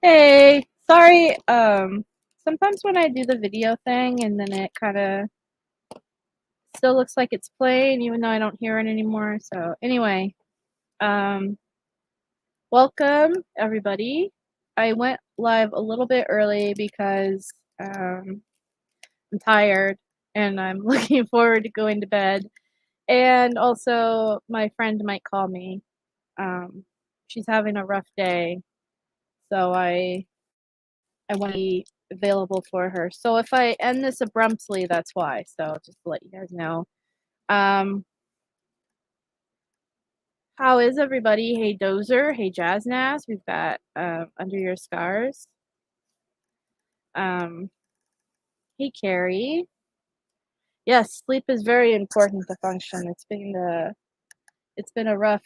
Hey, sorry. Sometimes when I do the video thing and then it kind of still looks like it's playing, even though I don't hear it anymore. So anyway, um, welcome everybody. I went live a little bit early because I'm tired and I'm looking forward to going to bed. And also, my friend might call me. She's having a rough day, so I want to be available for her. So if I end this abruptly, that's why. So just to let you guys know. Um, how is everybody? Hey Dozer, hey Jazznaz. We've got Under Your Scars. Hey Carrie. Yes, sleep is very important to function. It's been a rough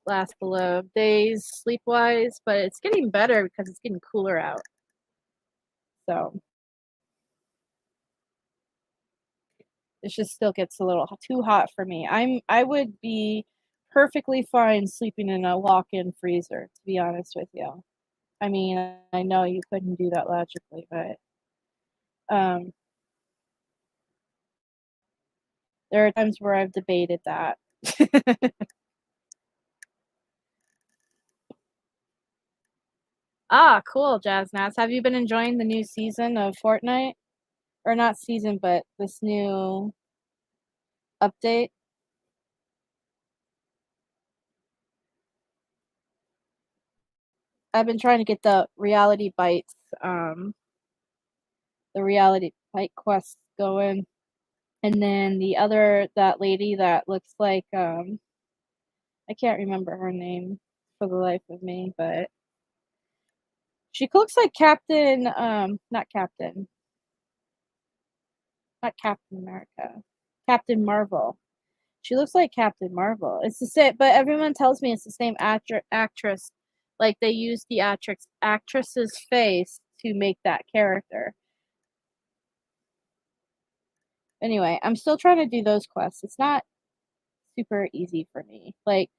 last couple of days sleep wise, but it's getting better because it's getting cooler out. So it just still gets a little too hot for me. I would be perfectly fine sleeping in a walk-in freezer, to be honest with you. I mean, I know you couldn't do that logically, but there are times where I've debated that. Ah, cool, Jazznaz. Have you been enjoying the new season of Fortnite? Or not season, but this new update? I've been trying to get the reality bites, the reality bite quests going. And then that lady that looks like, I can't remember her name for the life of me, but she looks like not Captain America, Captain Marvel. She looks like Captain Marvel. It's the same, but everyone tells me it's the same actress. Like they used the actress's face to make that character. Anyway, I'm still trying to do those quests. It's not super easy for me. Like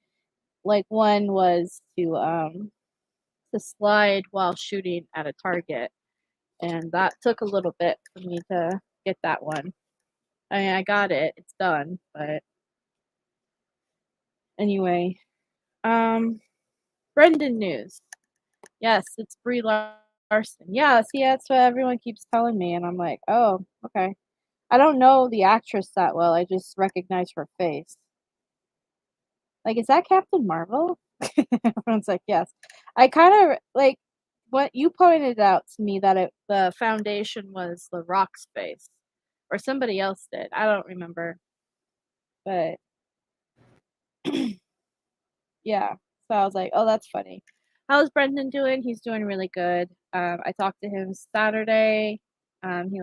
one was to slide while shooting at a target, and that took a little bit for me to get that one. I mean, I got it. It's done, but anyway, Brendan news. Yes, it's Brie Larson. Yeah, see, that's what everyone keeps telling me, and I'm like, oh, okay. I don't know the actress that well. I just recognize her face. Like, is that Captain Marvel? Everyone's like, yes. I kind of like what you pointed out to me that the foundation was the Rock's face, or somebody else did. I don't remember, but yeah. So I was like, oh, that's funny. How's Brendan doing? He's doing really good. I talked to him Saturday. He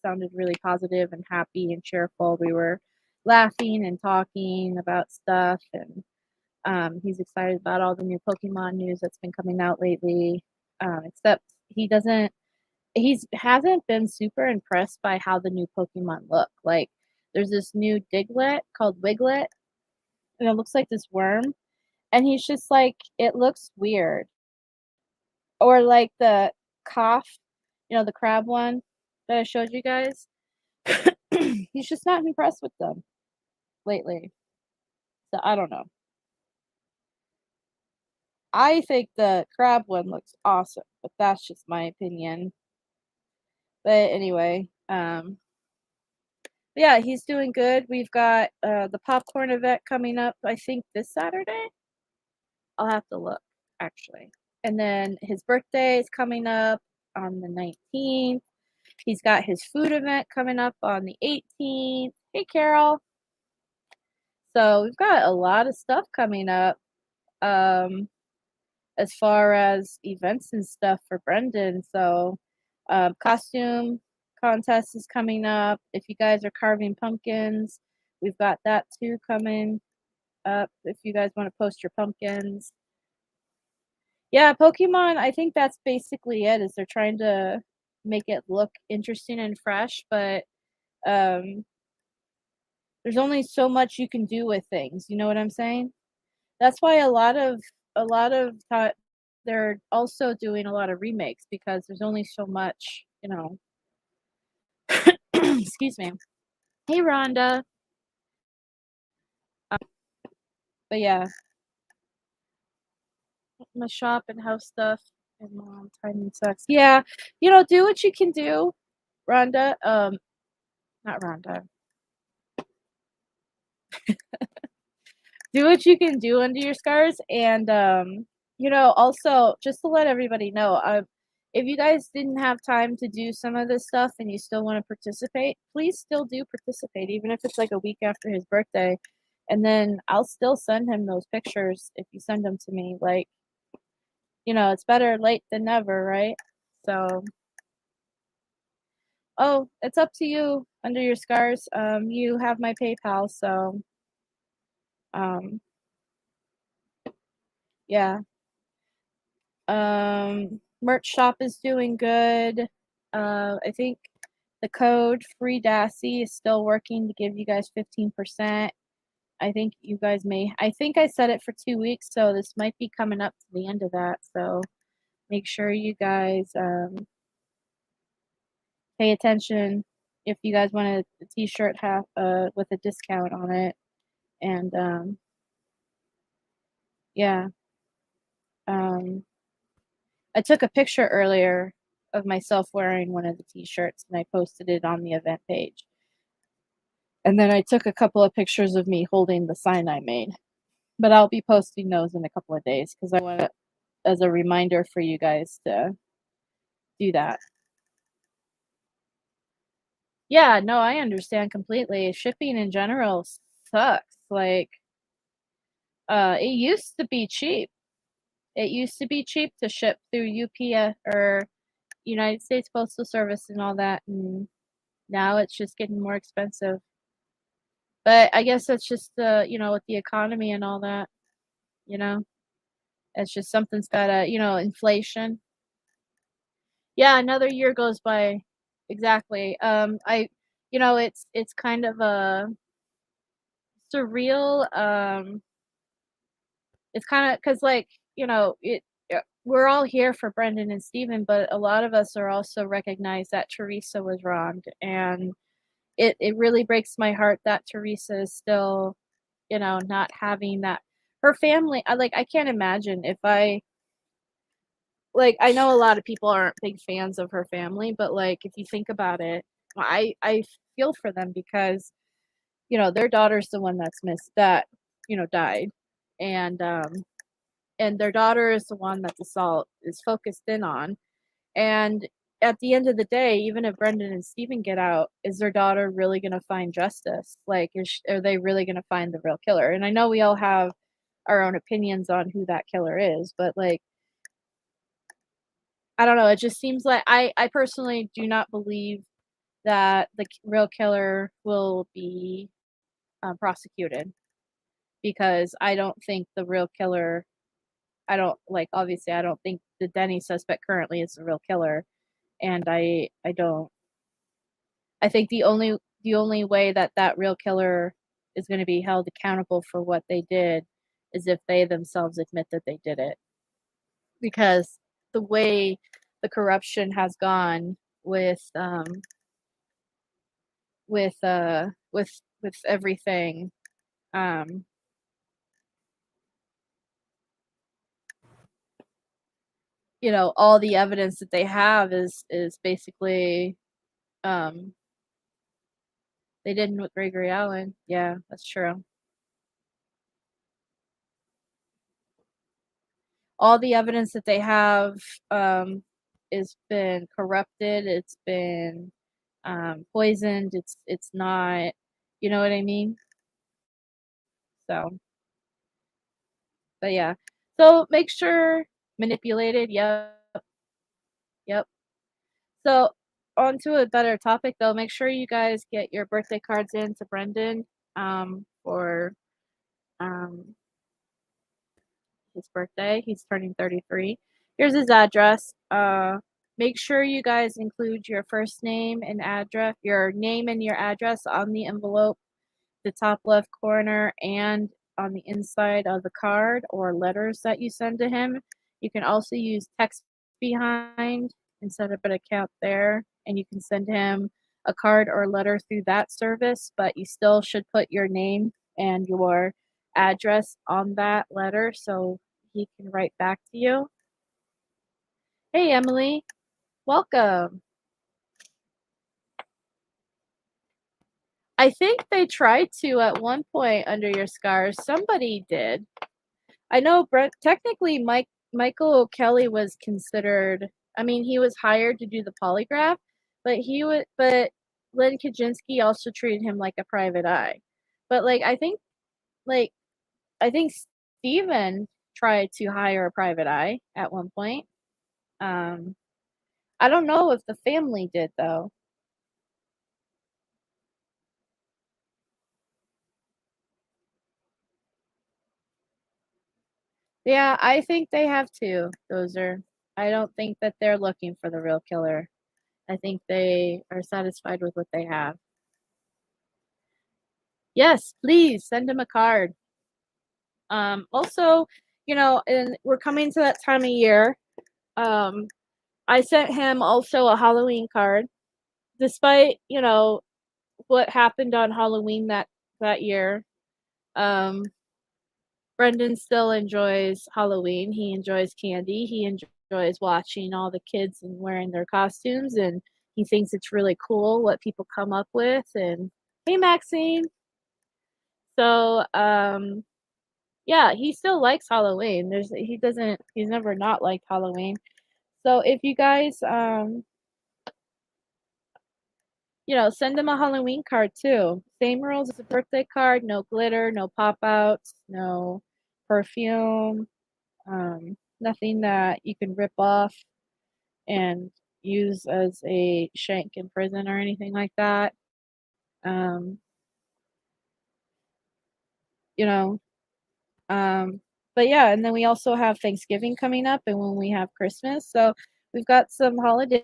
sounded really positive and happy and cheerful. We were laughing and talking about stuff, and he's excited about all the new Pokemon news that's been coming out lately. Except he hasn't been super impressed by how the new Pokemon look. Like there's this new Diglett called Wiglet, and it looks like this worm, and he's just like, it looks weird. Or like the cough, the crab one that I showed you guys. He's just not impressed with them lately. So I don't know. I think the crab one looks awesome, but that's just my opinion. But anyway, yeah, he's doing good. We've got the popcorn event coming up, I think this Saturday. I'll have to look, actually. And then his birthday is coming up on the 19th. He's got his food event coming up on the 18th. Hey, Carol. So we've got a lot of stuff coming up as far as events and stuff for Brendan. So costume contest is coming up. If you guys are carving pumpkins, we've got that too coming up if you guys want to post your pumpkins. Yeah, Pokemon, I think that's basically it, is they're trying to make it look interesting and fresh, but there's only so much you can do with things, you know what I'm saying? That's why a lot of a lot of they're also doing a lot of remakes because there's only so much, you know. Excuse me. Hey, Rhonda. Uh, but yeah, my shop and house stuff and mom timing sucks. Yeah, do what you can do, Rhonda. Not Rhonda. Do what you can do under your scars, and also just to let everybody know, if you guys didn't have time to do some of this stuff and you still want to participate, please still do participate, even if it's like a week after his birthday, and then I'll still send him those pictures if you send them to me. Like, it's better late than never, right? So, oh, it's up to you under your scars. You have my PayPal, so um, yeah. Merch shop is doing good. I think the code free Dassey is still working to give you guys 15%. I think you guys I think I set it for 2 weeks, so this might be coming up to the end of that. So make sure you guys pay attention if you guys want a t-shirt with a discount on it. And yeah. I took a picture earlier of myself wearing one of the t-shirts and I posted it on the event page. And then I took a couple of pictures of me holding the sign I made. But I'll be posting those in a couple of days because I want to, as a reminder for you guys to do that. Yeah, no, I understand completely. Shipping in general sucks. Like, it used to be cheap. It used to be cheap to ship through UPS or United States Postal Service and all that, and now it's just getting more expensive. But I guess that's just with the economy and all that, you know, it's just something's gotta, inflation. Yeah, another year goes by. Exactly. It's kind of a surreal. It's kind of because like we're all here for Brendan and Steven, but a lot of us are also recognize that Teresa was wronged, and it really breaks my heart that Teresa is still, not having that. Her family, I can't imagine if I know a lot of people aren't big fans of her family, but like if you think about it, I feel for them because their daughter's the one that's that died, and their daughter is the one that the assault is focused in on. And at the end of the day, even if Brendan and Steven get out, is their daughter really going to find justice? Like, are they really going to find the real killer? And I know we all have our own opinions on who that killer is, but like, I don't know. It just seems like I personally do not believe that the real killer will be prosecuted because I don't think the real killer. I don't like. Obviously, I don't think the Denny suspect currently is the real killer, and I don't. I think the only way that that real killer is going to be held accountable for what they did is if they themselves admit that they did it, because the way the corruption has gone with everything. Um, all the evidence that they have is basically they didn't with Gregory Allen. Yeah, that's true. All the evidence that they have is been corrupted. It's been poisoned. It's not, you know what I mean? So, but yeah. So make sure manipulated. Yep, yep. So on to a better topic though. Make sure you guys get your birthday cards in to Brendan for his birthday. He's turning 33. Here's his address. Make sure you guys include your first name and address, your name and your address on the envelope, the top left corner, and on the inside of the card or letters that you send to him. You can also use text behind and set up an account there, and you can send him a card or letter through that service, but you still should put your name and your address on that letter so he can write back to you. Hey, Emily, welcome. I think they tried to at one point under your scars. Somebody did. I know technically Michael Kelly was considered, I mean, he was hired to do the polygraph, but Lynn Kaczynski also treated him like a private eye. But like I think Steven tried to hire a private eye at one point. I don't know if the family did though. Yeah, I think they have to. I don't think that they're looking for the real killer. I think they are satisfied with what they have. Yes, please send him a card. Also, and we're coming to that time of year. I sent him also a Halloween card. Despite, what happened on Halloween that year, Brendan still enjoys Halloween. He enjoys candy. He enjoys watching all the kids and wearing their costumes, and he thinks it's really cool what people come up with. And hey, Maxine. So, yeah, he still likes Halloween. He's never not liked Halloween. So if you guys, send him a Halloween card too. Same rules as a birthday card, no glitter, no pop outs, no perfume, nothing that you can rip off and use as a shank in prison or anything like that. Um, you know, but yeah, and then we also have Thanksgiving coming up and when we have Christmas. So we've got some holidays.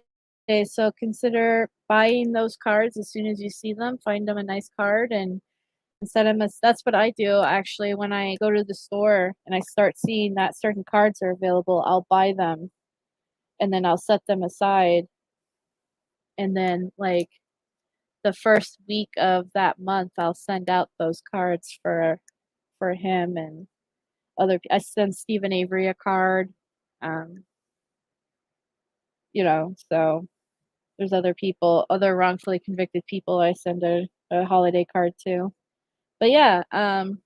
So consider buying those cards as soon as you see them. Find them a nice card and set them as that's what I do actually when I go to the store and I start seeing that certain cards are available, I'll buy them and then I'll set them aside. And then like the first week of that month, I'll send out those cards for him and I send Stephen Avery a card. Um, so there's other wrongfully convicted people I send a holiday card to. But yeah, so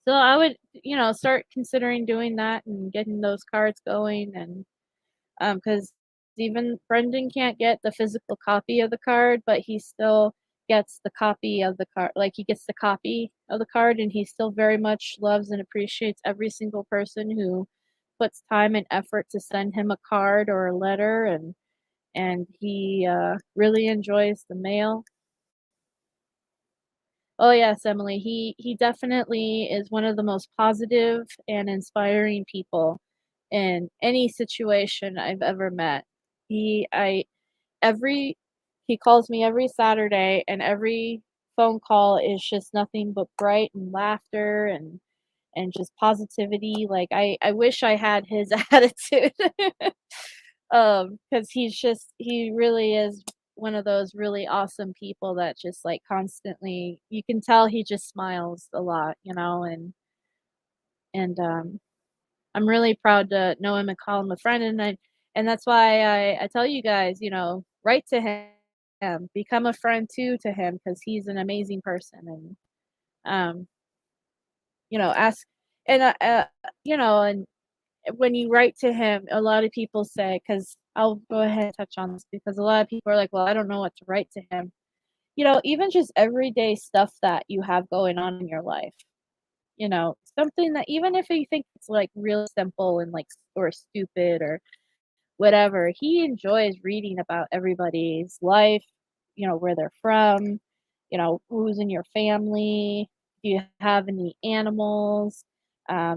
I would, start considering doing that and getting those cards going and because even Brendan can't get the physical copy of the card, but he still gets the copy of the card. Like he gets the copy of the card, and he still very much loves and appreciates every single person who puts time and effort to send him a card or a letter, and he really enjoys the mail. Oh yes, Emily. He definitely is one of the most positive and inspiring people in any situation I've ever met. He I every he calls me every Saturday and every phone call is just nothing but bright and laughter and just positivity. Like I wish I had his attitude. Because he really is one of those really awesome people that just like constantly you can tell he just smiles a lot, and I'm really proud to know him and call him a friend and that's why I tell you guys, write to him, become a friend too to him because he's an amazing person and um, ask and and when you write to him, a lot of people say, because I'll go ahead and touch on this because a lot of people are like, well, I don't know what to write to him. Even just everyday stuff that you have going on in your life, something that even if you think it's like real simple and like or stupid or whatever, he enjoys reading about everybody's life, where they're from, who's in your family, do you have any animals,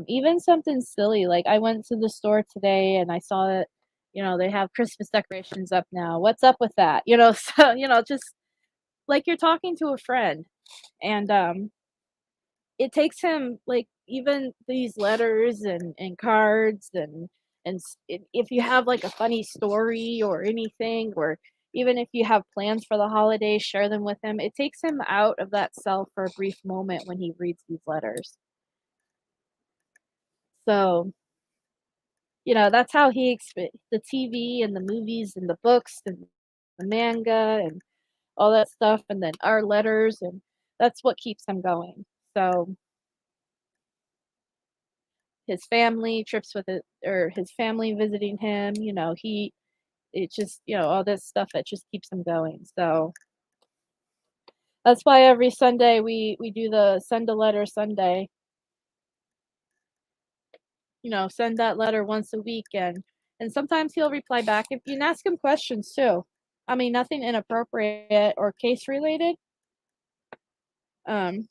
even something silly. Like I went to the store today and I saw that, they have Christmas decorations up now. What's up with that? So, just like you're talking to a friend. And it takes him, like, even these letters and cards and if you have, like, a funny story or anything, or even if you have plans for the holidays, share them with him. It takes him out of that cell for a brief moment when he reads these letters. So, that's how the TV and the movies and the books and the manga and all that stuff, and then our letters, and that's what keeps him going. So, his family trips with it, or his family visiting him, it just, all this stuff that just keeps him going. So, that's why every Sunday we do the send a letter Sunday. Send that letter once a week, and sometimes he'll reply back if you can ask him questions too. I mean, nothing inappropriate or case related. Um,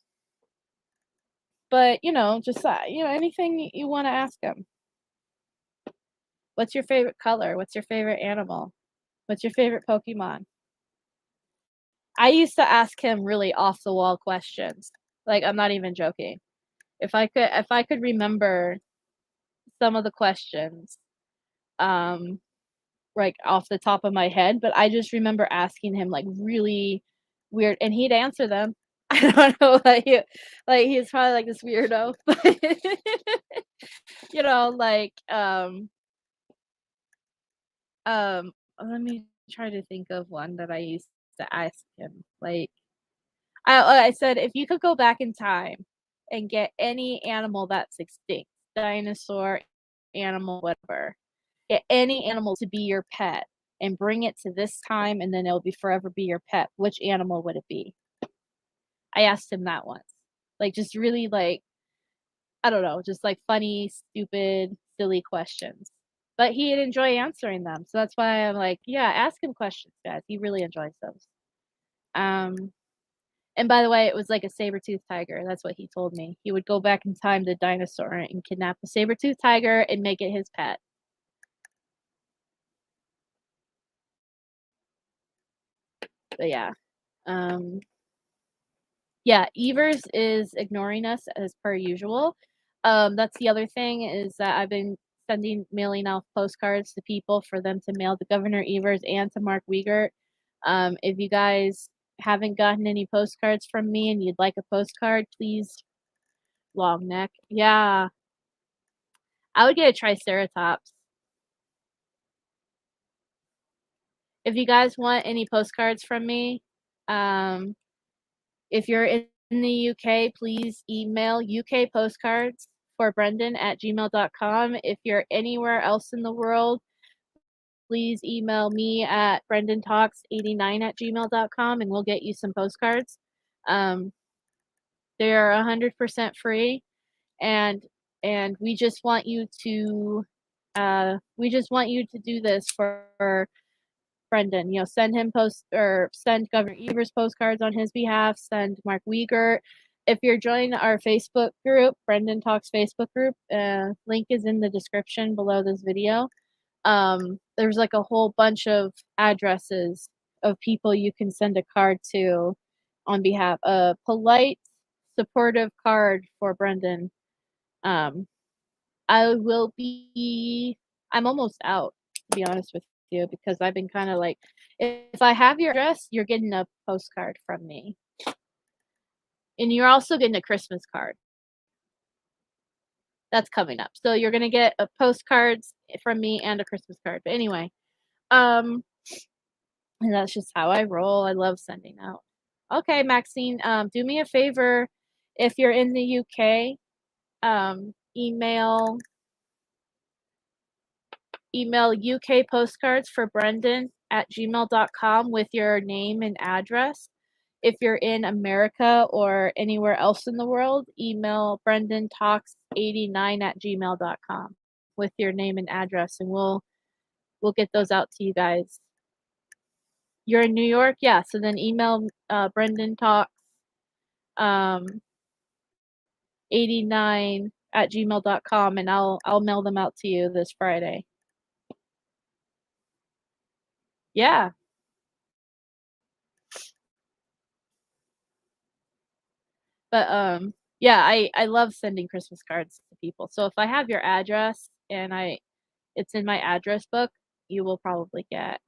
but just anything you want to ask him. What's your favorite color? What's your favorite animal? What's your favorite Pokemon? I used to ask him really off the wall questions. Like, I'm not even joking. If I could remember some of the questions, um, like off the top of my head, but I just remember asking him like really weird, and he'd answer them. I don't know, like he's probably like this weirdo, but like let me try to think of one that I used to ask him. Like, I said, if you could go back in time and get any animal that's extinct, dinosaur, animal, whatever, get any animal to be your pet and bring it to this time, and then it'll be forever be your pet, which animal would it be? I asked him that once. Like, just really, like, I don't know, just like funny, stupid, silly questions. But he'd enjoy answering them. So that's why I'm like, yeah, ask him questions, guys. He really enjoys those. Um, and by the way, it was like a saber-toothed tiger. That's what he told me. He would go back in time to dinosaur and kidnap a saber-toothed tiger and make it his pet. But yeah. Um, yeah, Evers is ignoring us as per usual. That's the other thing, is that I've been mailing out postcards to people for them to mail to Governor Evers and to Mark Wiegert. If you guys haven't gotten any postcards from me and you'd like a postcard, please, long neck. Yeah, I would get a Triceratops. If you guys want any postcards from me, um, if you're in the UK, please email ukpostcards for Brendan at gmail.com. If you're anywhere else in the world, please email me at brendantalks89 at gmail.com, and we'll get you some postcards. Um, they're 100% free, and we just want you to do this for Brendan. Send him send Governor Evers postcards on his behalf. Send Mark Wiegert. If you're joining our Facebook group, Brendan Talks Facebook group, link is in the description below this video. There's like a whole bunch of addresses of people you can send a card to on behalf. A polite, supportive card for Brendan. Um, I'm almost out, to be honest with you, because I've been kind of like, if I have your address, you're getting a postcard from me. And you're also getting a Christmas card. That's coming up. So you're going to get a postcards from me and a Christmas card. But anyway, and that's just how I roll. I love sending out. Okay, Maxine, do me a favor. If you're in the UK, email UK postcards for Brendan at gmail.com with your name and address. If you're in America or anywhere else in the world, email brendantalks89 at gmail.com with your name and address, and we'll get those out to you guys. You're in New York? Yeah, so then email brendantalks 89 at gmail.com, and I'll mail them out to you this Friday. Yeah. But Yeah, I love sending Christmas cards to people. So if I have your address and it's in my address book, you will probably get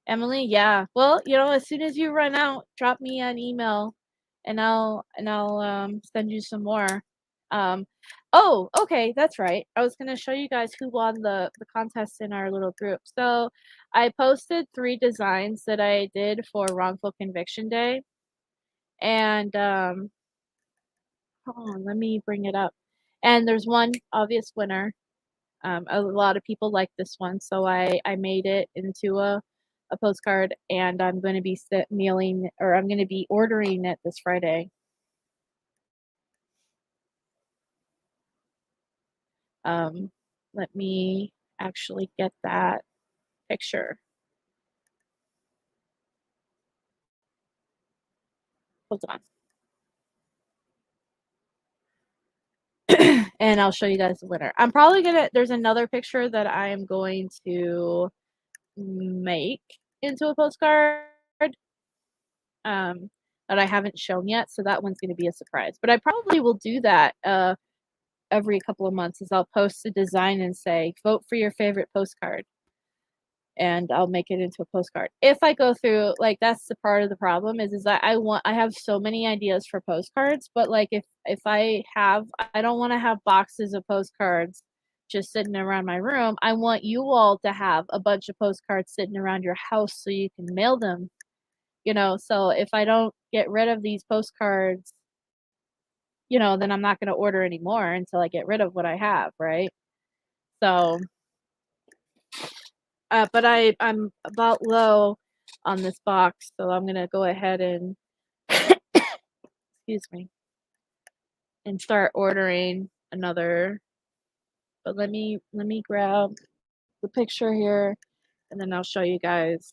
Emily, yeah. Well, as soon as you run out, drop me an email and I'll send you some more. Um oh, okay, that's right. I was gonna show you guys who won the contest in our little group. So I posted 3 designs that I did for wrongful conviction day. And hold on, let me bring it up. And there's one obvious winner. A lot of people like this one, so I made it into a postcard, and I'm going to be mailing, or I'm going to be ordering it this Friday. Um, Let me actually get that picture. Hold on. And I'll show you guys the winner. I'm probably there's another picture that I am going to make into a postcard um, that I haven't shown yet, so that one's going to be a surprise. But I probably will do that every couple of months. Is I'll post a design and say, vote for your favorite postcard, and I'll make it into a postcard. If I go through, like, that's the part of the problem is that I have so many ideas for postcards, but like if I don't want to have boxes of postcards just sitting around my room. I want you all to have a bunch of postcards sitting around your house so you can mail them. So if I don't get rid of these postcards, then I'm not going to order anymore until I get rid of what I have, right? So, but I'm about low on this box, so I'm going to go ahead and excuse me, and start ordering another. But let me grab the picture here, and then I'll show you guys.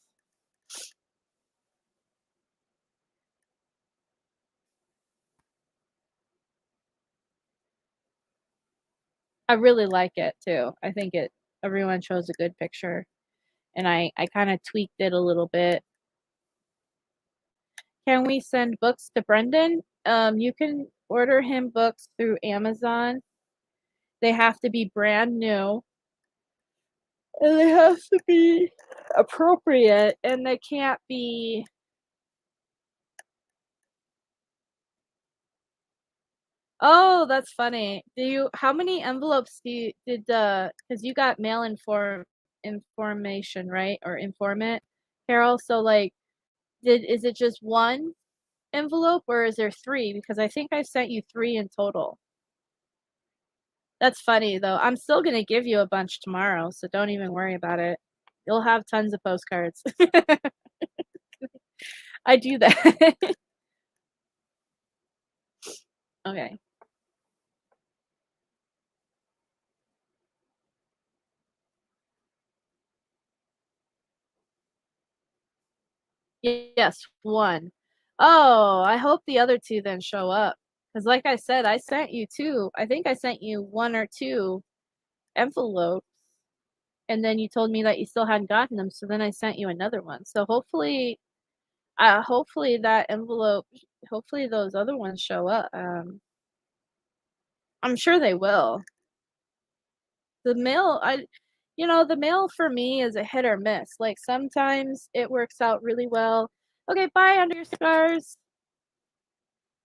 I really like it too. I think everyone chose a good picture, and I kind of tweaked it a little bit. Can we send books to Brendan? You can order him books through Amazon. They have to be brand new, and they have to be appropriate, and they can't be. Oh, that's funny. How many envelopes because you got mail information, right? Or informant, Carol? So, like, is it just one envelope or is there 3? Because I think I sent you 3 in total. That's funny though. I'm still gonna give you a bunch tomorrow, so don't even worry about it. You'll have tons of postcards. I do that. Okay. Yes, 1. Oh, I hope the other 2 then show up. Because like I said, I sent you 2. I think I sent you 1 or 2 envelopes, and then you told me that you still hadn't gotten them, so then I sent you another one. So hopefully that envelope, hopefully those other ones show up. I'm sure they will. The mail, the mail for me is a hit or miss. Like sometimes it works out really well. Okay, bye under your scars.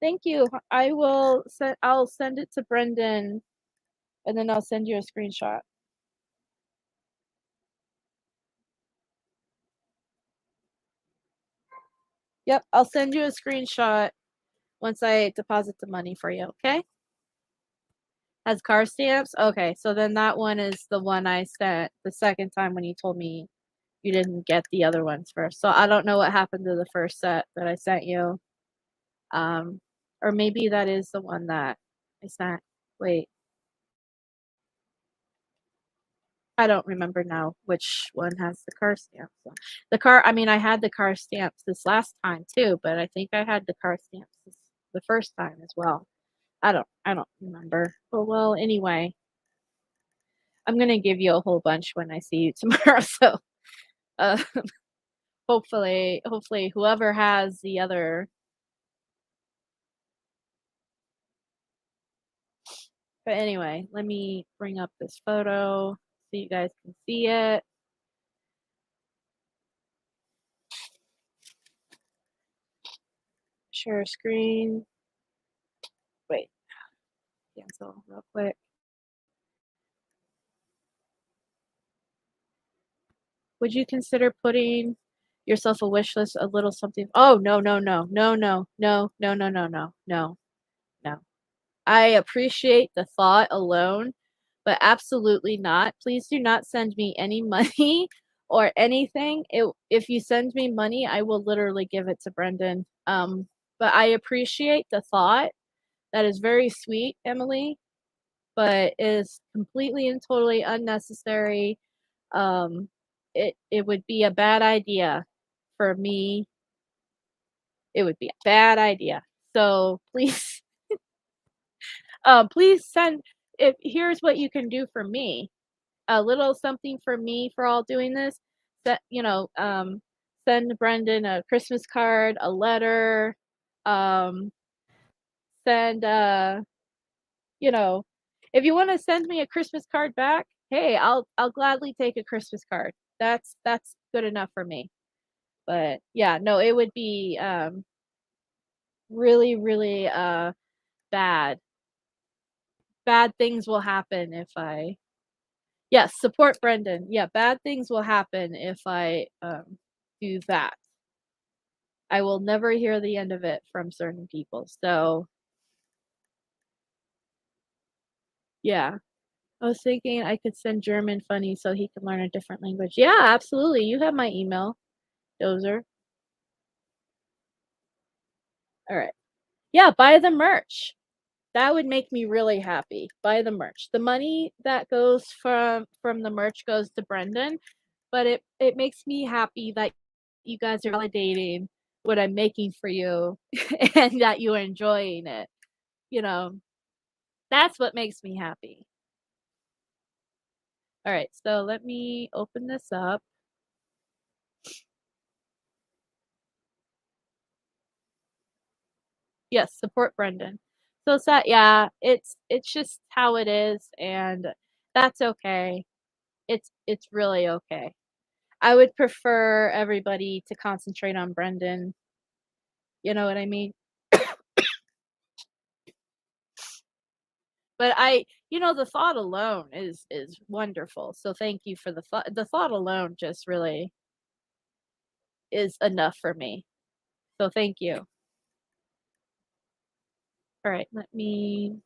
Thank you. I'll send it to Brendan, and then I'll send you a screenshot. Yep, I'll send you a screenshot once I deposit the money for you, okay? Has car stamps? Okay, so then that one is the one I sent the second time when you told me you didn't get the other ones first. So I don't know what happened to the first set that I sent you. Or maybe that is the one that I sent. Wait. I don't remember now which one has the car stamps. I had the car stamps this last time too, but I think I had the car stamps the first time as well. I don't remember. But well, anyway, I'm gonna give you a whole bunch when I see you tomorrow. So, uh, hopefully whoever has the other. But anyway, let me bring up this photo so you guys can see it. Share screen. Wait, cancel real quick. Would you consider putting yourself a wish list, a little something? Oh, no, no, no, no, no, no, no, no, no, no, no, no. I appreciate the thought alone, but absolutely not. Please do not send me any money or anything. If you send me money, I will literally give it to Brendan. But I appreciate the thought. That is very sweet, Emily, but is completely and totally unnecessary. It would be a bad idea for me. It would be a bad idea. So please, please send. If here's what you can do for me, a little something for me for all doing this. That send Brendan a Christmas card, a letter, send if you want to send me a Christmas card back, hey, I'll gladly take a Christmas card. That's good enough for me. But yeah, no, it would be really, really bad. Bad things will happen if I yes, support Brendan. Yeah, bad things will happen if I do that. I will never hear the end of it from certain people. So yeah. I was thinking I could send German funny so he can learn a different language. Yeah, absolutely. You have my email, Dozer. All right. Yeah, buy the merch. That would make me really happy. Buy the merch. The money that goes from the merch goes to Brendan, but it makes me happy that you guys are validating what I'm making for you and that you're enjoying it. You know, that's what makes me happy. All right, so let me open this up. Yes, support Brendan. So it's that, yeah, it's just how it is, and that's okay. It's really okay. I would prefer everybody to concentrate on Brendan. You know what I mean? But the thought alone is wonderful. So thank you for the thought. The thought alone just really is enough for me. So thank you. All right, let me.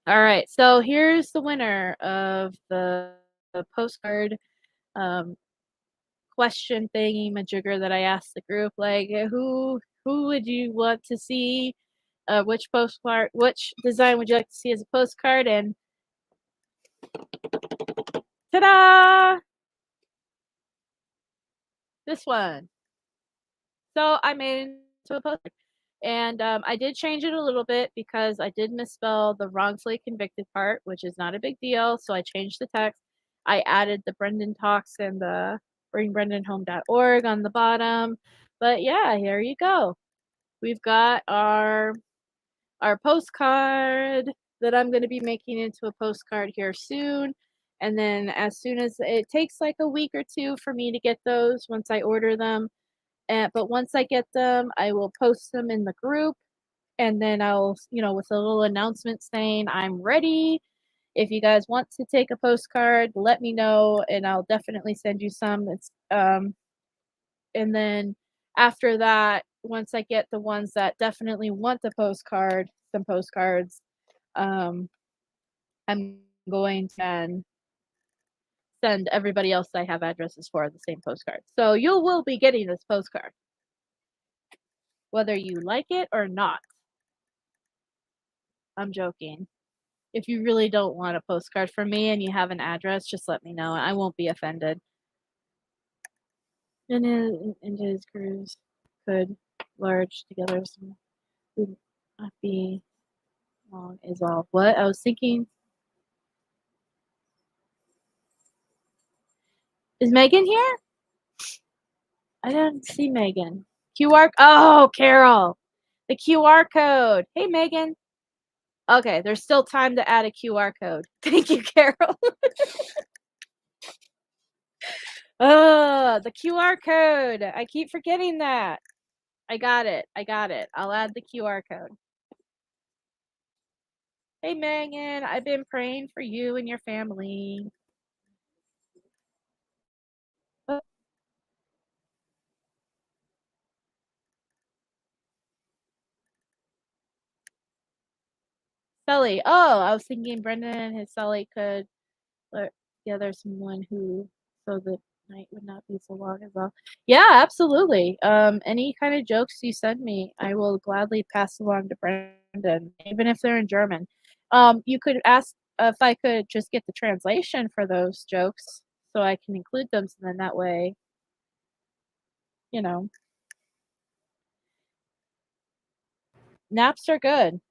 All right, so here's the winner of the postcard question thingy majigger that I asked the group, like who would you want to see, which postcard, which design would you like to see as a postcard, and ta-da! This one. So I made it into a postcard, and I did change it a little bit because I did misspell the wrongfully convicted part, which is not a big deal. So I changed the text. I added the Brendan Talks and the bringbrendanhome.org on the bottom. But yeah, here you go. We've got our postcard that I'm going to be making into a postcard here soon. And then as soon as it takes like a week or two for me to get those once I order them. But once I get them, I will post them in the group. And then I'll, with a little announcement saying I'm ready. If you guys want to take a postcard, let me know and I'll definitely send you some. And then after that, once I get the ones that definitely want the postcard, some postcards, I'm going to send everybody else I have addresses for the same postcard. So you will be getting this postcard, whether you like it or not. I'm joking. If you really don't want a postcard from me and you have an address, just let me know. I won't be offended. Into his cruise. could large together some would not be long is all. What? I was thinking, is Megan here? I didn't see Megan. Oh, Carol. The QR code. Hey, Megan. Okay, there's still time to add a QR code. Thank you, Carol. Oh, the QR code. I keep forgetting that. I got it. I'll add the QR code. Hey, Megan. I've been praying for you and your family. Oh, Sully. Oh, I was thinking Brendan and his Sully could put together someone so the night would not be so long as well. Yeah, absolutely. Any kind of jokes you send me, I will gladly pass along to Brendan, even if they're in German. You could ask if I could just get the translation for those jokes so I can include them, so then that way, you know, naps are good.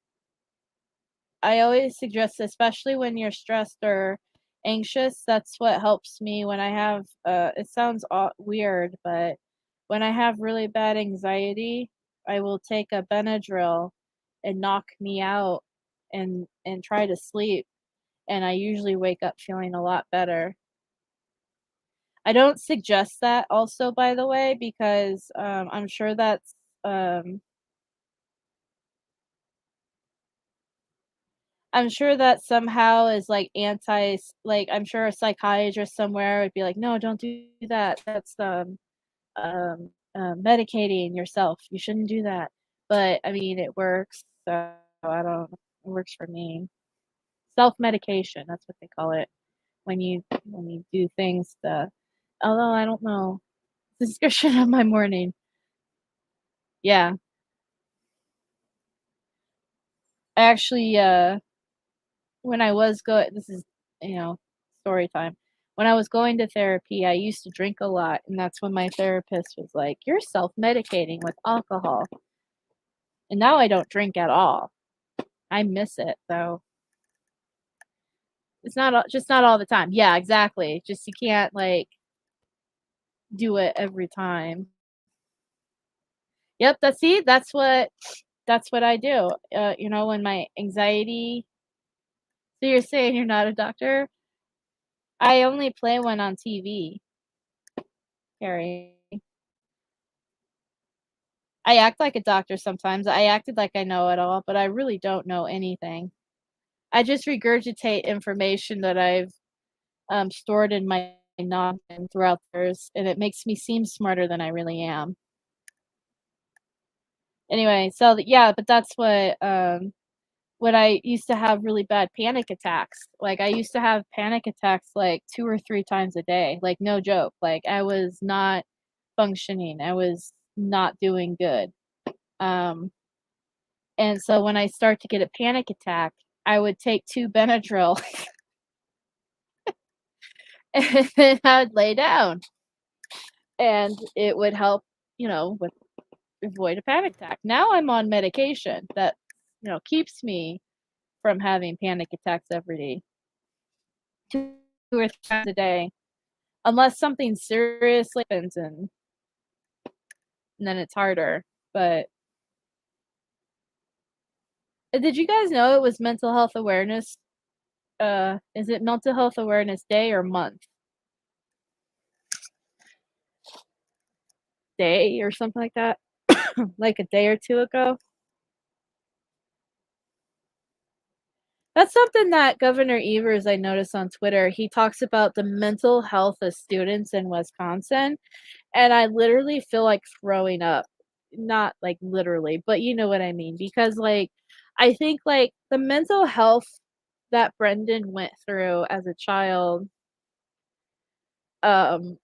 I always suggest, especially when you're stressed or anxious, that's what helps me when I have, it sounds weird, but when I have really bad anxiety, I will take a Benadryl and knock me out and try to sleep, and I usually wake up feeling a lot better. I don't suggest that also, by the way, because um, I'm sure that somehow is like like I'm sure a psychiatrist somewhere would be like, no, don't do that. That's medicating yourself. You shouldn't do that. But I mean, it works. So I don't. It works for me. Self medication. That's what they call it when you do things. Although I don't know the description of my morning. Yeah, I actually when I was going, this is, you know, story time. When I was going to therapy, I used to drink a lot, and that's when my therapist was like, "You're self-medicating with alcohol." And now I don't drink at all. I miss it though. It's just not all the time. Yeah, exactly. Just you can't like do it every time. Yep, that's what I do. When my anxiety. So you're saying you're not a doctor? I only play one on TV, Carrie. I act like a doctor sometimes. I acted like I know it all, but I really don't know anything. I just regurgitate information that I've stored in my noggin throughout the years, and it makes me seem smarter than I really am. Anyway, so yeah, but that's what when I used to have really bad panic attacks. Like I used to have panic attacks like 2 or 3 times a day. Like no joke. Like I was not functioning. I was not doing good. Um And so when I start to get a panic attack, I would take 2 Benadryl and then I'd lay down, and it would help, with avoid a panic attack. Now I'm on medication that, keeps me from having panic attacks every day, 2 or 3 times a day, unless something seriously happens and then it's harder. But did you guys know it was Mental Health Awareness? Is it Mental Health Awareness Day or month? Day or something like that? Like a day or 2 ago? That's something that Governor Evers, I noticed on Twitter, he talks about the mental health of students in Wisconsin, and I literally feel like throwing up. Not, like, literally, but you know what I mean, because, like, I think, like, the mental health that Brendan went through as a child, um,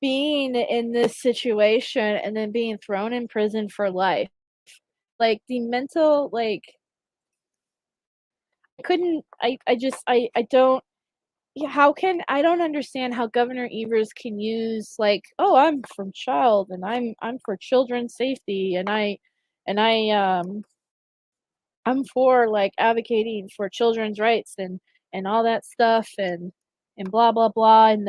being in this situation and then being thrown in prison for life, like, the mental, like, I couldn't I just I don't yeah, how can I don't understand how Governor Evers can use like, "Oh, I'm from child and I'm for children's safety and I'm for like advocating for children's rights and all that stuff and blah blah blah." And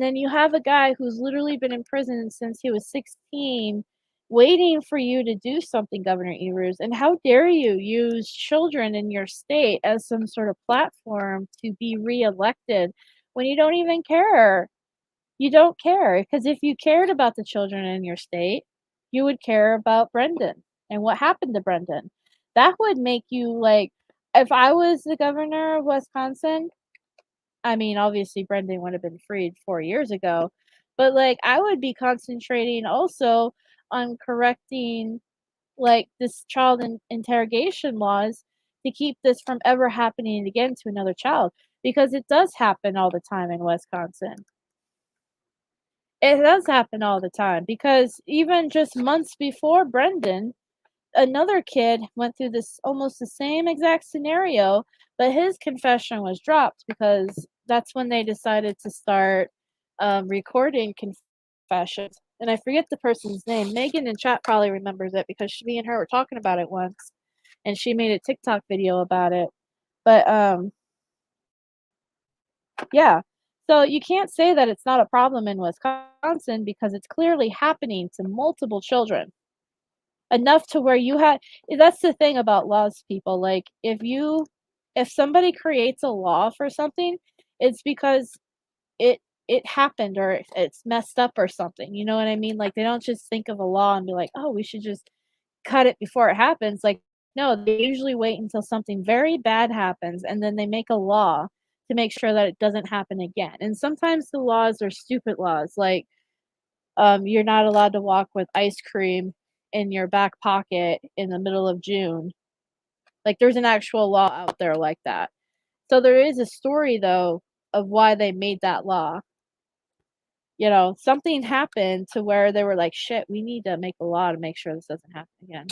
then you have a guy who's literally been in prison since he was 16 waiting for you to do something, Governor Evers. And how dare you use children in your state as some sort of platform to be reelected when you don't even care? You don't care, because if you cared about the children in your state, you would care about Brendan and what happened to Brendan. That would make you like, if I was the governor of Wisconsin, I mean, obviously Brendan would have been freed 4 years ago, but like I would be concentrating also on correcting like this interrogation laws to keep this from ever happening again to another child, because it does happen all the time in Wisconsin. It does happen all the time, because even just months before Brendan, another kid went through this almost the same exact scenario, but his confession was dropped because that's when they decided to start recording confessions. And I forget the person's name. Megan in chat probably remembers it because me and her were talking about it once, and she made a TikTok video about it. But yeah. So you can't say that it's not a problem in Wisconsin, because it's clearly happening to multiple children. Enough to where you had that's the thing about laws, people. Like if somebody creates a law for something, it's because it it happened or it's messed up or something. You know what I mean? Like they don't just think of a law and be like, "Oh, we should just cut it before it happens." Like, no, they usually wait until something very bad happens and then they make a law to make sure that it doesn't happen again. And sometimes the laws are stupid laws, like you're not allowed to walk with ice cream in your back pocket in the middle of June. Like there's an actual law out there like that. So there is a story though of why they made that law. You know, something happened to where they were like, "Shit, we need to make a law to make sure this doesn't happen again."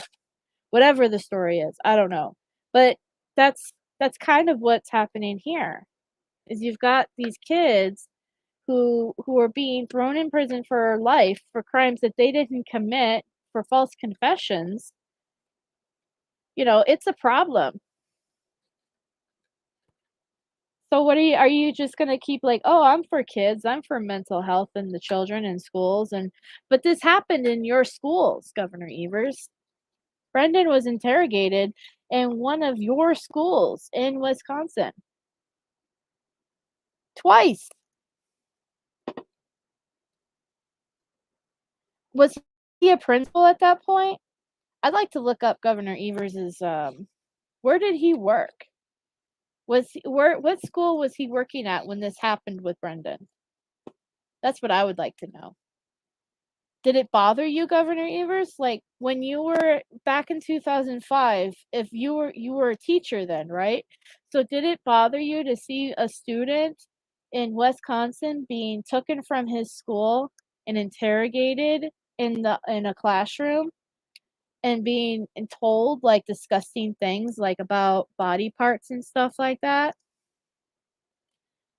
Whatever the story is, I don't know. But that's kind of what's happening here. Is you've got these kids who are being thrown in prison for life for crimes that they didn't commit, for false confessions. You know, it's a problem. So what are you just gonna keep like, "Oh, I'm for kids, I'm for mental health and the children in schools," and but this happened in your schools, Governor Evers. Brendan was interrogated in one of your schools in Wisconsin. Twice. Was he a principal at that point? I'd like to look up Governor Evers's, where did he work? What school was he working at when this happened with Brendan? That's what I would like to know. Did it bother you, Governor Evers? Like when you were back in 2005, if you were a teacher then, right? So did it bother you to see a student in Wisconsin being taken from his school and interrogated in a classroom and being told like disgusting things like about body parts and stuff like that?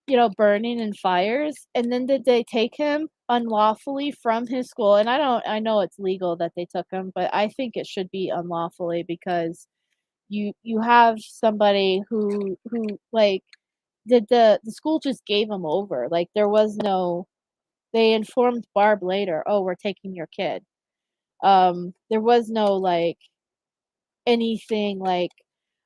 You know, burning in fires, and then did they take him unlawfully from his school? And I know it's legal that they took him, but I think it should be unlawfully, because you have somebody who like did the school just gave him over. Like there was no they informed Barb later, "Oh, we're taking your kid." There was no like anything like,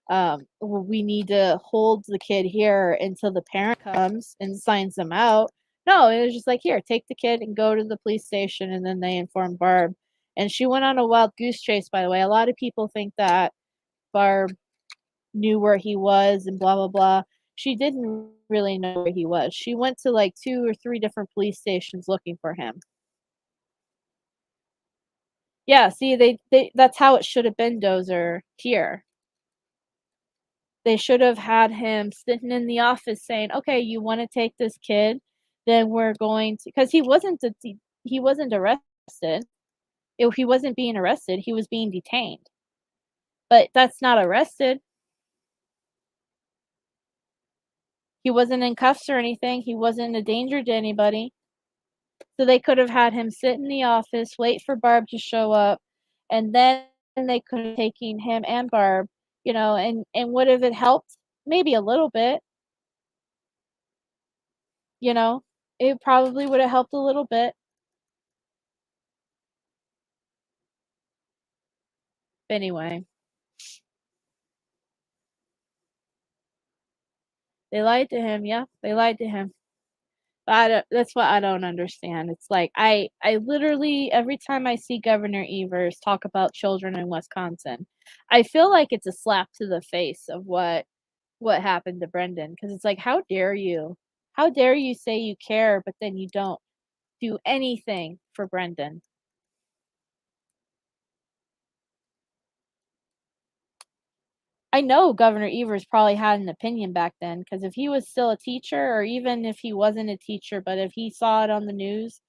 well, we need to hold the kid here until the parent comes and signs them out. No, it was just like, here, take the kid and go to the police station. And then they informed Barb. And she went on a wild goose chase, by the way. A lot of people think that Barb knew where he was and blah, blah, blah. She didn't really know where he was. She went to like 2 or 3 different police stations looking for him. Yeah, see, they that's how it should have been, Dozer, here. They should have had him sitting in the office saying, "Okay, you wanna take this kid? Then we're going to," because he wasn't arrested. He wasn't being arrested, he was being detained. But that's not arrested. He wasn't in cuffs or anything. He wasn't a danger to anybody. So they could have had him sit in the office, wait for Barb to show up, and then they could have taken him and Barb, and would have it helped? Maybe a little bit, you know? It probably would have helped a little bit. Anyway, they lied to him, yeah, they lied to him. That's what I don't understand. It's like I literally every time I see Governor Evers talk about children in Wisconsin, I feel like it's a slap to the face of what happened to Brendan, because it's like, how dare you? How dare you say you care, but then you don't do anything for Brendan? I know Governor Evers probably had an opinion back then, because if he was still a teacher, or even if he wasn't a teacher, but if he saw it on the news,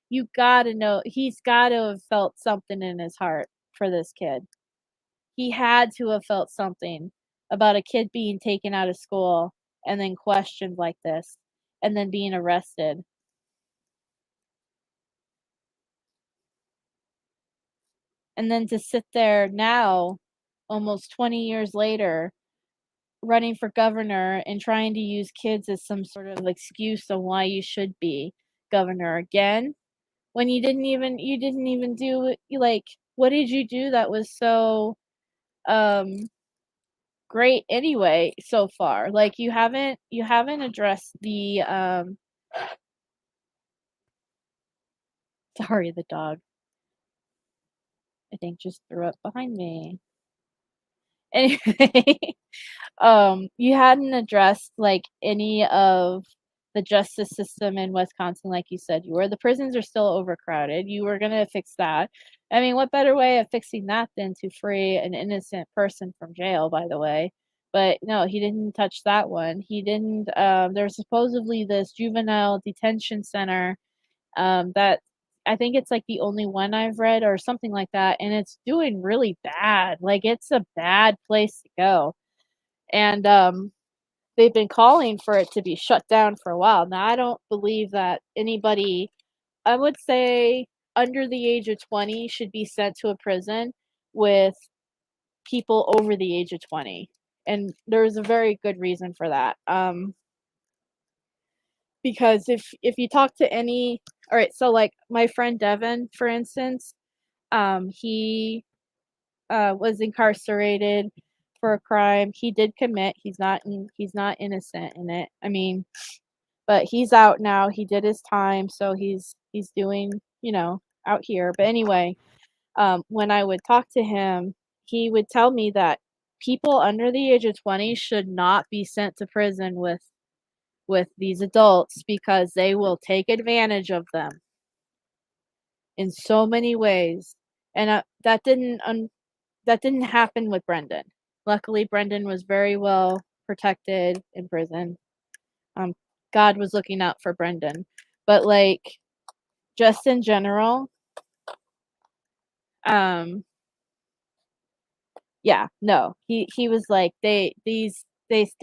you gotta know he's got to have felt something in his heart for this kid. He had to have felt something about a kid being taken out of school and then questioned like this and then being arrested. And then to sit there now, almost 20 years later, running for governor and trying to use kids as some sort of excuse on why you should be governor again, when you didn't even do, like, what did you do that was so um great anyway so far? Like, you haven't addressed the sorry, the dog I think just threw up behind me. Anyway, you hadn't addressed, like, any of the justice system in Wisconsin like you said you were. The prisons are still overcrowded. You were gonna fix that. I mean, what better way of fixing that than to free an innocent person from jail, by the way? But no, he didn't touch that one. He didn't, there's supposedly this juvenile detention center, that I think it's, like, the only one I've read or something like that, and it's doing really bad. Like, it's a bad place to go. And, they've been calling for it to be shut down for a while. Now, I don't believe that anybody, I would say, under the age of 20 should be sent to a prison with people over the age of 20. And there's a very good reason for that. Because if you talk to any, all right, so like my friend Devin, for instance, he was incarcerated for a crime he did commit. He's not innocent in it. I mean, but he's out now. He did his time, so he's doing, out here. But anyway, when I would talk to him, he would tell me that people under the age of 20 should not be sent to prison with these adults because they will take advantage of them in so many ways. And that didn't happen with Brendan. Luckily, Brendan was very well protected in prison. Um, God was looking out for Brendan, but like, just in general, um, yeah, no, he was like, they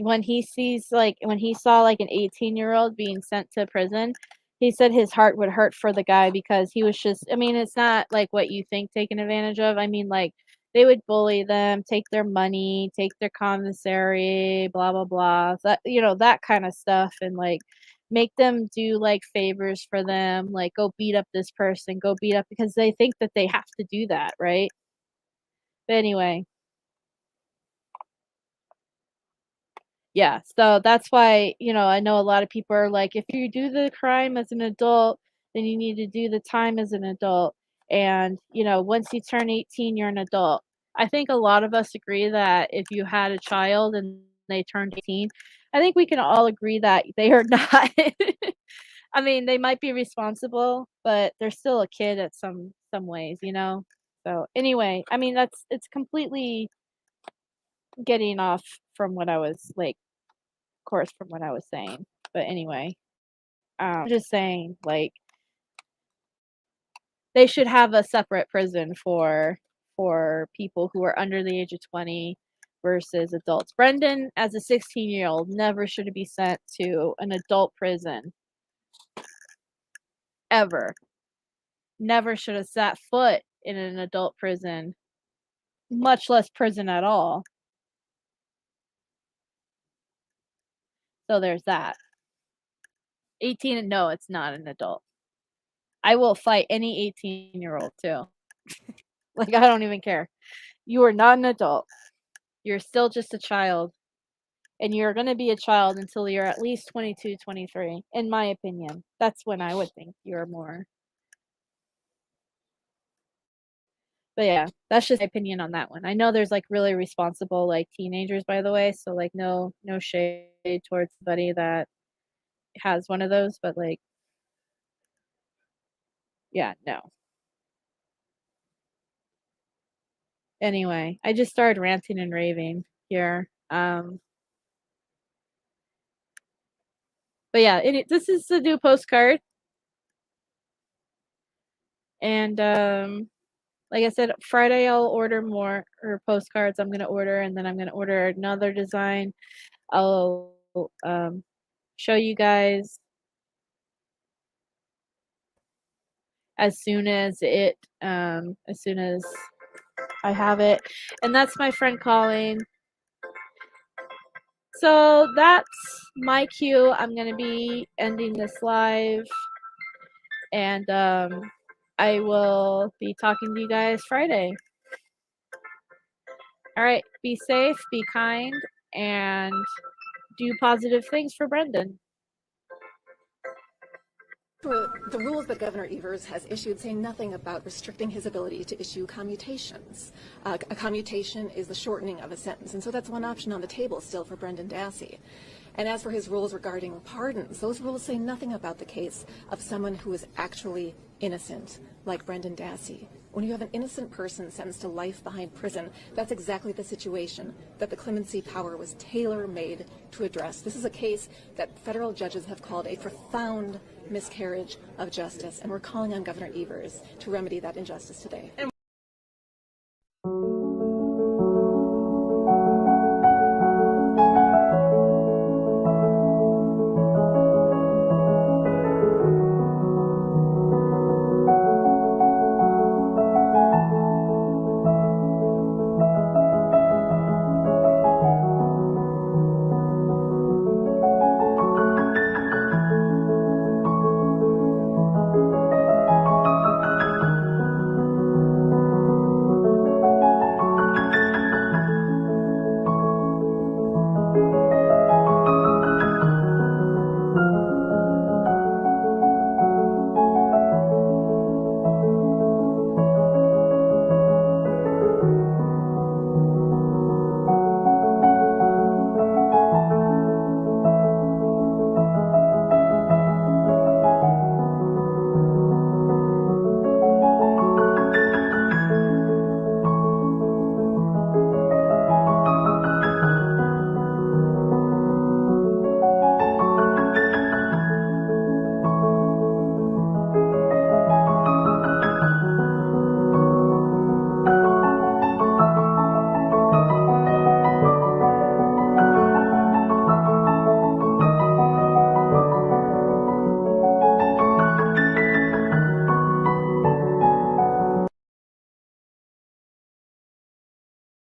when he saw like an 18-year-old being sent to prison, he said his heart would hurt for the guy because he was just, I mean, it's not like what you think taken advantage of. I mean, like, they would bully them, take their money, take their commissary, blah blah blah. That kind of stuff, and like make them do like favors for them, like go beat up this person, go beat up, because they think that they have to do that, right? But anyway, yeah, so that's why, I know a lot of people are like, if you do the crime as an adult, then you need to do the time as an adult. And, once you turn 18, you're an adult. I think a lot of us agree that if you had a child and they turned 18, I think we can all agree that they are not, I mean, they might be responsible, but they're still a kid at some ways, you know? So anyway, I mean, it's completely getting off from what I was like, course, from what I was saying. But anyway, just saying, like, they should have a separate prison for people who are under the age of 20, versus adults. Brendan, as a 16-year-old, never should be sent to an adult prison. Ever. Never should have set foot in an adult prison, much less prison at all. So there's that. 18 and no, it's not an adult. I will fight any 18-year-old too. Like, I don't even care. You are not an adult. You're still just a child. And you're going to be a child until you're at least 22, 23, in my opinion. That's when I would think you're more. But yeah, that's just my opinion on that one. I know there's like really responsible like teenagers, by the way, so like no shade towards somebody that has one of those, but like, yeah, no. Anyway, I just started ranting and raving here. But yeah, this is the new postcard. And like I said, Friday I'll order more postcards. I'm gonna order, and then I'm gonna order another design. I'll show you guys as soon as I have it. And that's my friend calling. So that's my cue. I'm gonna be ending this live, and I will be talking to you guys Friday. All right, be safe, be kind, and do positive things for Brendan. The rules that Governor Evers has issued say nothing about restricting his ability to issue commutations. A commutation is the shortening of a sentence, and so that's one option on the table still for Brendan Dassey. And as for his rules regarding pardons, those rules say nothing about the case of someone who is actually innocent, like Brendan Dassey. When you have an innocent person sentenced to life behind prison, that's exactly the situation that the clemency power was tailor-made to address. This is a case that federal judges have called a profound miscarriage of justice, and we're calling on Governor Evers to remedy that injustice today.